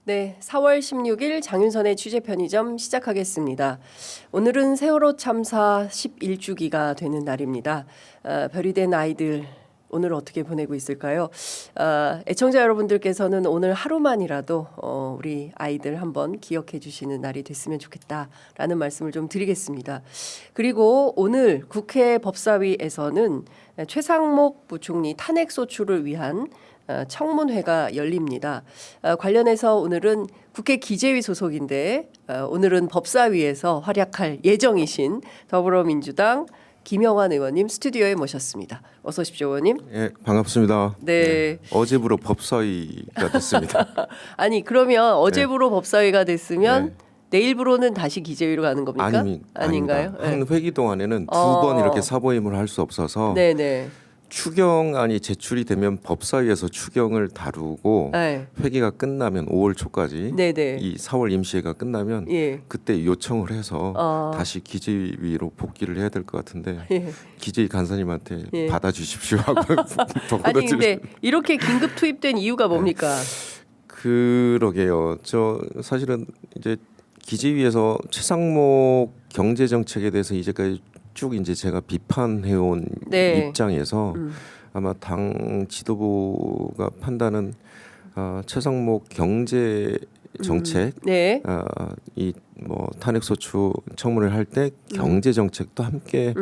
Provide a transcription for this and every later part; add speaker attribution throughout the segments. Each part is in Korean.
Speaker 1: 네, 4월 16일 장윤선의 취재편의점 시작하겠습니다. 오늘은 세월호 참사 11주기가 되는 날입니다. 별이 된 아이들 오늘 어떻게 보내고 있을까요? 애청자 여러분들께서는 오늘 하루만이라도 우리 아이들 한번 기억해 주시는 날이 됐으면 좋겠다라는 말씀을 좀 드리겠습니다. 그리고 오늘 국회 법사위에서는 최상목 부총리 탄핵 소추를 위한 청문회가 열립니다. 관련해서 오늘은 국회 기재위 소속인데 오늘은 법사위에서 활약할 예정이신 더불어민주당 김영환 의원님 스튜디오에 모셨습니다. 어서 오십시오, 의원님.
Speaker 2: 예, 반갑습니다.
Speaker 1: 네.
Speaker 2: 어제부로 법사위가 됐습니다.
Speaker 1: 아니 그러면 어제부로 법사위가 됐으면 내일부로는 다시 기재위로 가는 겁니까? 아닌가요?
Speaker 2: 한 회기 동안에는 두 번 이렇게 사보임을 할 수 없어서
Speaker 1: 네네.
Speaker 2: 추경안이 제출이 되면 법사위에서 추경을 다루고 회기가 끝나면 5월 초까지
Speaker 1: 네네.
Speaker 2: 이 4월 임시회가 끝나면 그때 요청을 해서 다시 기재위로 복귀를 해야 될 것 같은데 기재위 간사님한테 받아주십시오 하고
Speaker 1: 아니 근데 이렇게 긴급 투입된 이유가 뭡니까?
Speaker 2: 그러게요. 저 사실은 이제 기재위에서 최상목 경제 정책에 대해서 이제까지 쭉 이제 제가 비판해온 입장에서 아마 당 지도부가 판단은 최상목 경제 정책 이 뭐 탄핵 소추 청문회를 할 때 경제 정책도 함께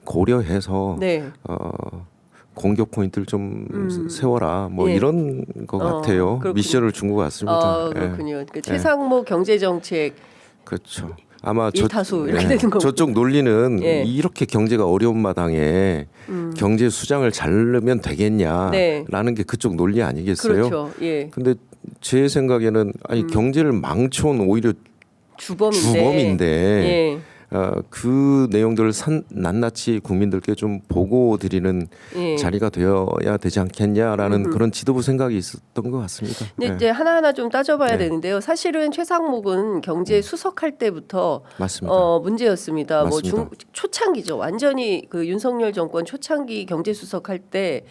Speaker 2: 고려해서 공격 포인트를 좀 세워라 뭐 이런 것 같아요. 그렇군요. 미션을 준 것 같습니다.
Speaker 1: 그렇군요. 그 최상목 경제 정책
Speaker 2: 그렇죠. 아마
Speaker 1: 일타수 이렇게 되는 거고
Speaker 2: 저쪽 논리는 이렇게 경제가 어려운 마당에 경제 수장을 자르면 되겠냐라는 게 그쪽 논리 아니겠어요?
Speaker 1: 그렇죠.
Speaker 2: 근데 제 생각에는 아니 경제를 망쳐온 오히려 주범인데 그 내용들을 낱낱이 국민들께 좀 보고 드리는 자리가 되어야 되지 않겠냐라는 그런 지도부 생각이 있었던 것 같습니다.
Speaker 1: 근데 이제 하나하나 좀 따져봐야 되는데요. 사실은 최상목은 경제 수석할 때부터 문제였습니다.
Speaker 2: 맞습니다.
Speaker 1: 뭐 초창기죠. 완전히 그 윤석열 정권 초창기 경제 수석할 때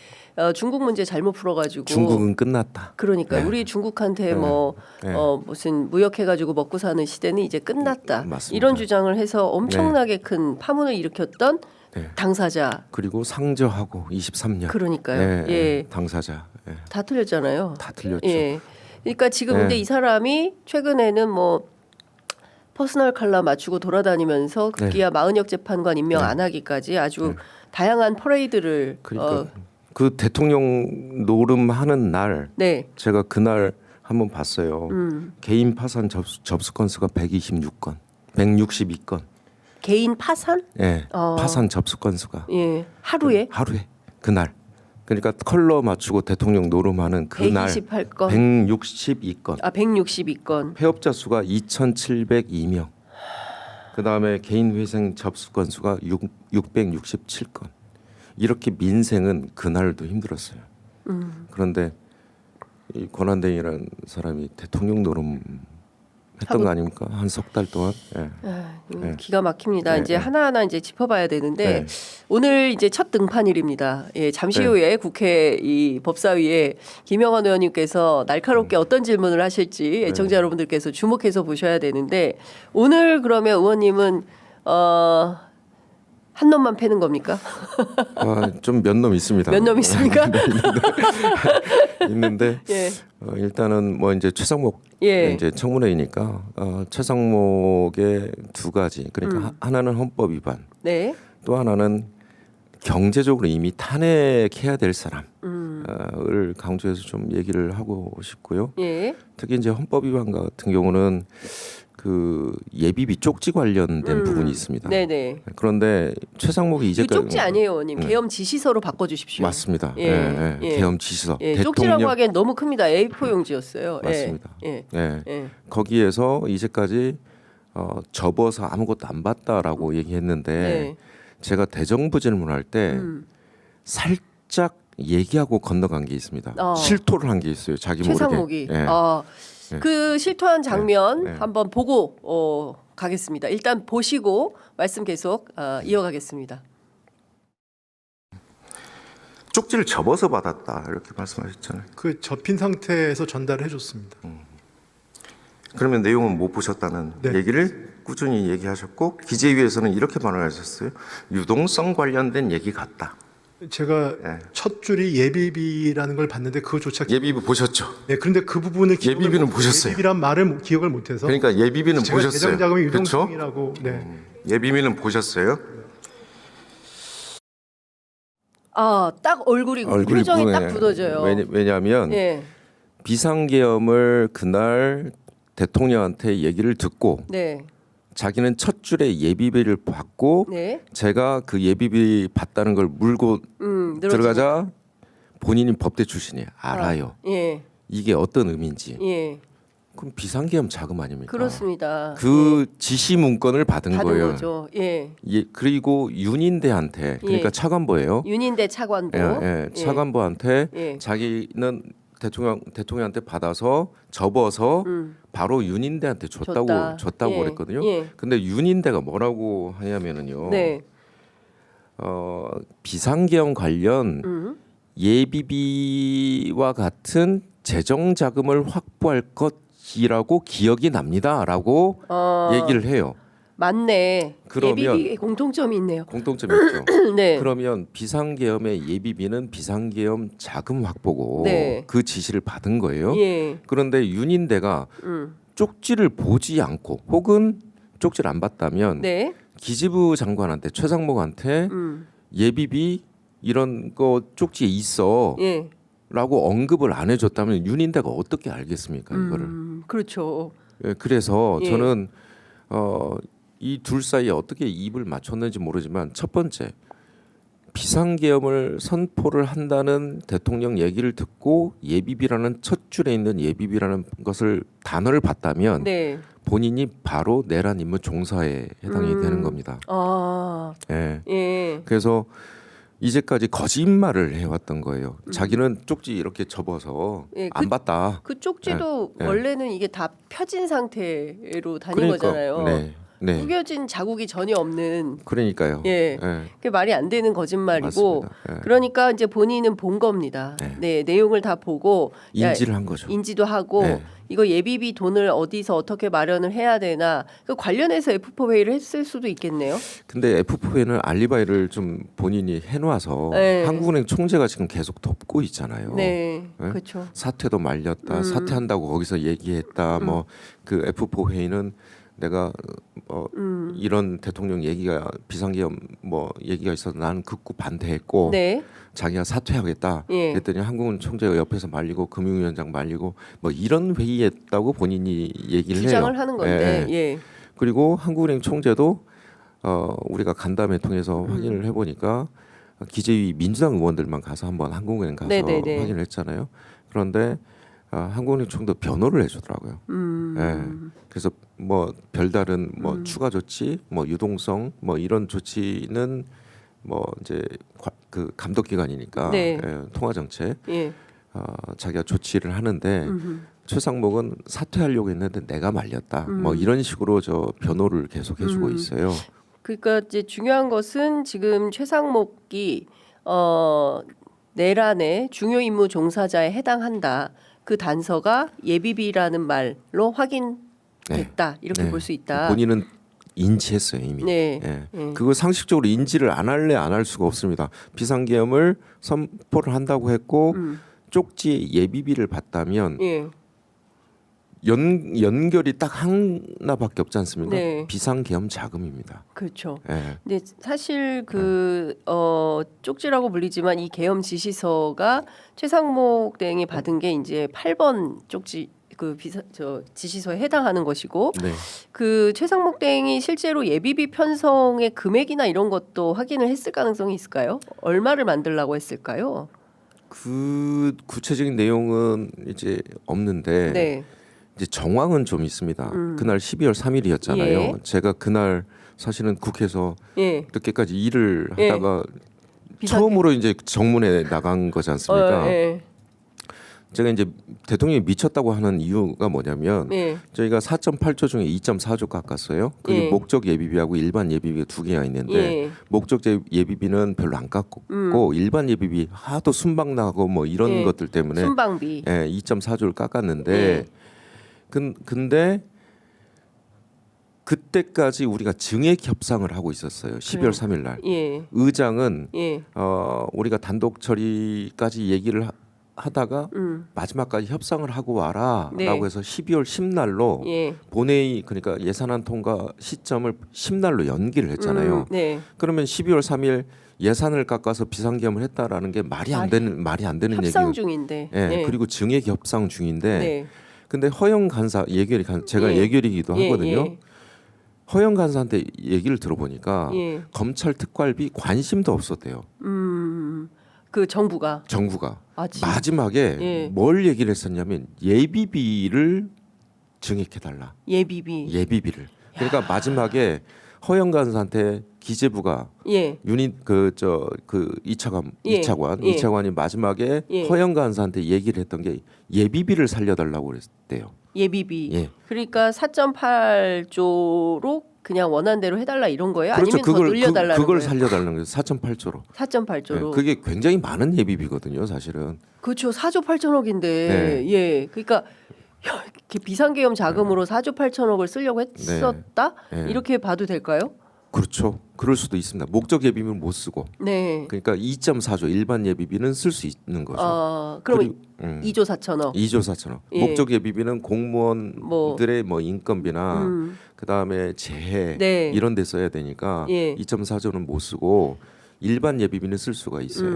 Speaker 1: 중국 문제 잘못 풀어가지고
Speaker 2: 중국은 끝났다.
Speaker 1: 그러니까 우리 중국한테 무슨 무역해가지고 먹고 사는 시대는 이제 끝났다.
Speaker 2: 맞습니다.
Speaker 1: 이런 주장을 해서 엄청나게 큰 파문을 일으켰던 당사자.
Speaker 2: 그리고 상저하고 23년.
Speaker 1: 그러니까요.
Speaker 2: 당사자.
Speaker 1: 다 틀렸잖아요.
Speaker 2: 다 틀렸죠.
Speaker 1: 그러니까 지금 근데 이 사람이 최근에는 뭐 퍼스널 컬러 맞추고 돌아다니면서 급기야 마은혁 재판관 임명 안 하기까지 아주 다양한 퍼레이드를
Speaker 2: 그러니까 그 대통령 노름하는 날 제가 그날 한번 봤어요. 개인 파산 접수 건수가 126건, 162건.
Speaker 1: 개인 파산?
Speaker 2: 파산 접수 건수가.
Speaker 1: 하루에?
Speaker 2: 하루에 그날. 그러니까 컬러 맞추고 대통령 노름하는 그날
Speaker 1: 128건.
Speaker 2: 162건.
Speaker 1: 162건.
Speaker 2: 폐업자 수가 2,702명. 그다음에 개인 회생 접수 건수가 667건. 이렇게 민생은 그날도 힘들었어요. 그런데 이 권한대행이라는 사람이 대통령 노름 했던 거 아닙니까? 한 석 달 동안.
Speaker 1: 기가 막힙니다. 이제 하나하나 이제 짚어봐야 되는데 오늘 이제 첫 등판일입니다. 잠시 후에 국회 이 법사위에 김영환 의원님께서 날카롭게 어떤 질문을 하실지 애청자 여러분들께서 주목해서 보셔야 되는데 오늘 그러면 의원님은 한 놈만 패는 겁니까?
Speaker 2: 좀 몇 놈 있습니다.
Speaker 1: 몇 놈 있습니까?
Speaker 2: 있는데 일단은 뭐 이제 최상목 이제 청문회이니까 최상목의 두 가지 그러니까 하나는 헌법 위반, 또 하나는 경제적으로 이미 탄핵해야 될 사람을 강조해서 좀 얘기를 하고 싶고요. 특히 이제 헌법 위반 같은 경우는 그 예비비 쪽지 관련된 부분이 있습니다. 그런데 최상목이 이제까지
Speaker 1: 쪽지 아니에요, 의원님. 계엄 지시서로 바꿔주십시오.
Speaker 2: 맞습니다. 계엄 지시서.
Speaker 1: 쪽지라고 하기엔 너무 큽니다. A4 용지였어요.
Speaker 2: 맞습니다. 거기에서 이제까지 접어서 아무것도 안 봤다라고 얘기했는데 제가 대정부 질문할 때 살짝 얘기하고 건너간 게 있습니다. 실토를 한 게 있어요. 자기
Speaker 1: 최상목이.
Speaker 2: 모르게.
Speaker 1: 그 실토한 장면 한번 보고 가겠습니다. 일단 보시고 말씀 계속 이어가겠습니다.
Speaker 2: 쪽지를 접어서 받았다 이렇게 말씀하셨잖아요.
Speaker 3: 그 접힌 상태에서 전달해 줬습니다.
Speaker 2: 그러면 내용은 못 보셨다는
Speaker 3: 네.
Speaker 2: 얘기를 꾸준히 얘기하셨고 기재위에서는 이렇게 말하셨어요. 유동성 관련된 얘기 같다.
Speaker 3: 제가
Speaker 2: 네.
Speaker 3: 첫 줄이 예비비라는 걸 봤는데 그거조차
Speaker 2: 예비비 보셨죠?
Speaker 3: 네, 그런데 그 부분을
Speaker 2: 예비비는 보셨어요.
Speaker 3: 예비비란 말을 기억을 못해서
Speaker 2: 그러니까 예비비는
Speaker 3: 제가
Speaker 2: 보셨어요.
Speaker 3: 대장자금의
Speaker 2: 그렇죠?
Speaker 3: 유동성이라고 네.
Speaker 2: 예비비는 보셨어요?
Speaker 1: 딱 얼굴이 표정이
Speaker 2: 부분에
Speaker 1: 딱 굳어져요.
Speaker 2: 왜냐하면
Speaker 1: 예.
Speaker 2: 비상계엄을 그날 대통령한테 얘기를 듣고
Speaker 1: 네.
Speaker 2: 자기는 첫 줄에 예비비를 받고
Speaker 1: 네.
Speaker 2: 제가 그 예비비 받다는 걸 물고 들어가자 본인이 법대 출신이에요. 알아요.
Speaker 1: 예.
Speaker 2: 이게 어떤 의미인지.
Speaker 1: 예.
Speaker 2: 그럼 비상계엄 자금 아닙니까?
Speaker 1: 그렇습니다.
Speaker 2: 그 지시 문건을 받은 거예요.
Speaker 1: 거죠. 예.
Speaker 2: 그리고 윤인대한테 그러니까
Speaker 1: 예.
Speaker 2: 차관보예요.
Speaker 1: 윤인대 차관보.
Speaker 2: 예. 차관보한테
Speaker 1: 예.
Speaker 2: 자기는 대통령한테 받아서 접어서 바로 윤인대한테 줬다고
Speaker 1: 예.
Speaker 2: 그랬거든요.
Speaker 1: 예.
Speaker 2: 근데 윤인대가 뭐라고 하냐면은요.
Speaker 1: 네.
Speaker 2: 비상계엄 관련 예비비와 같은 재정 자금을 확보할 것이라고 기억이 납니다라고 얘기를 해요.
Speaker 1: 맞네.
Speaker 2: 그러면
Speaker 1: 예비비 공통점이 있네요.
Speaker 2: 공통점이 있죠.
Speaker 1: 네.
Speaker 2: 그러면 비상계엄의 예비비는 비상계엄 자금 확보고
Speaker 1: 네.
Speaker 2: 그 지시를 받은 거예요.
Speaker 1: 예.
Speaker 2: 그런데 윤인대가 쪽지를 보지 않고 혹은 쪽지를 안 봤다면
Speaker 1: 네.
Speaker 2: 기재부 장관한테 최상목한테 예비비 이런 거 쪽지에 있어
Speaker 1: 예.
Speaker 2: 라고 언급을 안 해줬다면 윤인대가 어떻게 알겠습니까 이거를.
Speaker 1: 그렇죠.
Speaker 2: 예, 그래서
Speaker 1: 예.
Speaker 2: 저는 이 둘 사이에 어떻게 입을 맞췄는지 모르지만 첫 번째 비상계엄을 선포를 한다는 대통령 얘기를 듣고 예비비라는 첫 줄에 있는 예비비라는 것을 단어를 봤다면
Speaker 1: 네.
Speaker 2: 본인이 바로 내란 임무 종사에 해당이 되는 겁니다. 예.
Speaker 1: 예.
Speaker 2: 그래서 이제까지 거짓말을 해왔던 거예요. 자기는 쪽지 이렇게 접어서
Speaker 1: 예,
Speaker 2: 안 봤다.
Speaker 1: 그 쪽지도
Speaker 2: 예.
Speaker 1: 원래는 이게 다 펴진 상태로 다닌
Speaker 2: 그러니까,
Speaker 1: 거잖아요.
Speaker 2: 네. 네.
Speaker 1: 구겨진 자국이 전혀 없는.
Speaker 2: 그러니까요.
Speaker 1: 예.
Speaker 2: 예.
Speaker 1: 그게 말이 안 되는 거짓말이고.
Speaker 2: 맞습니다. 예.
Speaker 1: 그러니까 이제 본인은 본 겁니다.
Speaker 2: 네.
Speaker 1: 네, 내용을 다 보고
Speaker 2: 인지를 한 거죠.
Speaker 1: 인지도 하고
Speaker 2: 네.
Speaker 1: 이거 예비비 돈을 어디서 어떻게 마련을 해야 되나 그 관련해서 F4 회의를 했을 수도 있겠네요.
Speaker 2: 근데 F4에는 알리바이를 좀 본인이 해놔서
Speaker 1: 네.
Speaker 2: 한국은행 총재가 지금 계속 덮고 있잖아요.
Speaker 1: 네,
Speaker 2: 네?
Speaker 1: 그렇죠.
Speaker 2: 사퇴도 말렸다, 사퇴한다고 거기서 얘기했다. 뭐 그 F4 회의는 내가 이런 대통령 얘기가 비상계엄 뭐 얘기가 있어서 나는 극구 반대했고
Speaker 1: 네,
Speaker 2: 자기가 사퇴하겠다.
Speaker 1: 예.
Speaker 2: 그랬더니 한국은 총재가 옆에서 말리고 금융위원장 말리고 뭐 이런 회의했다고 본인이 얘기를
Speaker 1: 주장을
Speaker 2: 해요.
Speaker 1: 하는 건데, 예.
Speaker 2: 그리고 한국은행 총재도 우리가 간담회 통해서 확인을 해보니까 기재위 민주당 의원들만 가서 한번 한국은행 가서
Speaker 1: 네네네.
Speaker 2: 확인을 했잖아요. 그런데 한국은행 총도 변호를 해주더라고요. 예. 그래서 뭐 별다른 뭐 추가 조치, 뭐 유동성, 뭐 이런 조치는 뭐 이제 그 감독 기관이니까
Speaker 1: 네.
Speaker 2: 통화 정책
Speaker 1: 예.
Speaker 2: 자기가 조치를 하는데 최상목은 사퇴하려고 했는데 내가 말렸다. 뭐 이런 식으로 저 변호를 계속 해주고 있어요.
Speaker 1: 그러니까 이제 중요한 것은 지금 최상목이 내란의 중요 임무 종사자에 해당한다. 그 단서가 예비비라는 말로 확인됐다. 이렇게
Speaker 2: 네.
Speaker 1: 볼 수 있다.
Speaker 2: 본인은 인지했어요 이미.
Speaker 1: 네.
Speaker 2: 예.
Speaker 1: 네.
Speaker 2: 그거 상식적으로 인지를 안 할래 안 할 수가 없습니다. 비상계엄을 선포를 한다고 했고 쪽지에 예비비를 받다면
Speaker 1: 예.
Speaker 2: 연결이 딱 하나밖에 없지 않습니까?
Speaker 1: 네.
Speaker 2: 비상계엄 자금입니다.
Speaker 1: 그렇죠.
Speaker 2: 예.
Speaker 1: 근데 사실 그 쪽지라고 불리지만 이 계엄 지시서가 최상목 대행이 받은 게 이제 8번 쪽지 그 지시서에 해당하는 것이고
Speaker 2: 네.
Speaker 1: 그 최상목 대행이 실제로 예비비 편성의 금액이나 이런 것도 확인을 했을 가능성이 있을까요? 얼마를 만들라고 했을까요?
Speaker 2: 그 구체적인 내용은 이제 없는데
Speaker 1: 네.
Speaker 2: 이제 정황은 좀 있습니다. 그날 12월 3일이었잖아요.
Speaker 1: 예.
Speaker 2: 제가 그날 사실은 국회에서
Speaker 1: 예.
Speaker 2: 늦게까지 일을
Speaker 1: 예.
Speaker 2: 하다가 처음으로 이제 정문에 나간 거지 않습니까?
Speaker 1: 예.
Speaker 2: 제가 이제 대통령이 미쳤다고 하는 이유가 뭐냐면
Speaker 1: 예.
Speaker 2: 저희가 4.8조 중에 2.4조 깎았어요. 그게
Speaker 1: 예.
Speaker 2: 목적 예비비하고 일반 예비비가 두 개가 있는데
Speaker 1: 예.
Speaker 2: 목적 예비비는 별로 안 깎았고 일반 예비비 하도 순방 나고 뭐 이런
Speaker 1: 예.
Speaker 2: 것들 때문에
Speaker 1: 순방비.
Speaker 2: 예, 2.4조를 깎았는데
Speaker 1: 예.
Speaker 2: 근데 그때까지 우리가 증액 협상을 하고 있었어요. 12월 3일 날.
Speaker 1: 예.
Speaker 2: 의장은
Speaker 1: 예.
Speaker 2: 우리가 단독 처리까지 얘기를 하다가 마지막까지 협상을 하고 와라라고
Speaker 1: 네.
Speaker 2: 해서 12월 10날로
Speaker 1: 예.
Speaker 2: 본회의 그러니까 예산안 통과 시점을 10날로 연기를 했잖아요.
Speaker 1: 네.
Speaker 2: 그러면 12월 3일 예산을 깎아서 비상계엄을 했다라는 게 말이 안 되는
Speaker 1: 협상
Speaker 2: 얘기예요.
Speaker 1: 중인데.
Speaker 2: 예.
Speaker 1: 예.
Speaker 2: 그리고 증액 협상 중인데
Speaker 1: 네.
Speaker 2: 근데 허영 간사 제가
Speaker 1: 예.
Speaker 2: 예결이기도
Speaker 1: 예,
Speaker 2: 하거든요.
Speaker 1: 예.
Speaker 2: 허영 간사한테 얘기를 들어보니까
Speaker 1: 예.
Speaker 2: 검찰 특활비 관심도 없었대요.
Speaker 1: 그 정부가
Speaker 2: 마지막에
Speaker 1: 예.
Speaker 2: 뭘 얘기를 했었냐면 예비비를 증액해달라. 예비비를. 그러니까 마지막에 허영 간사한테 기재부가
Speaker 1: 예.
Speaker 2: 이차관
Speaker 1: 예.
Speaker 2: 이차관이 마지막에
Speaker 1: 예.
Speaker 2: 허영 간사한테 얘기를 했던 게 예비비를 살려달라고 그랬대요.
Speaker 1: 예비비.
Speaker 2: 예.
Speaker 1: 그러니까 4.8조로 그냥 원한 대로 해달라 이런 거예요?
Speaker 2: 그렇죠.
Speaker 1: 아니면 더 늘려달라는
Speaker 2: 그걸
Speaker 1: 거예요?
Speaker 2: 살려달라는 거예요. 4.8조로.
Speaker 1: 4.8조로.
Speaker 2: 그게 굉장히 많은 예비비거든요, 사실은.
Speaker 1: 그렇죠. 4조 8천억인데.
Speaker 2: 네.
Speaker 1: 예. 그러니까 이렇게 비상계엄 자금으로 4조 8천억을 쓰려고 했었다?
Speaker 2: 네.
Speaker 1: 이렇게 봐도 될까요?
Speaker 2: 그렇죠. 그럴 수도 있습니다. 목적 예비비는 못 쓰고.
Speaker 1: 네.
Speaker 2: 그러니까 2.4조 일반 예비비는 쓸 수 있는 거죠.
Speaker 1: 그러면 2조 4천억.
Speaker 2: 2조 4천억.
Speaker 1: 예.
Speaker 2: 목적 예비비는 공무원들의 뭐 인건비나 그다음에 재해
Speaker 1: 네.
Speaker 2: 이런 데 써야 되니까
Speaker 1: 예.
Speaker 2: 2.4조는 못 쓰고 일반 예비비는 쓸 수가 있어요.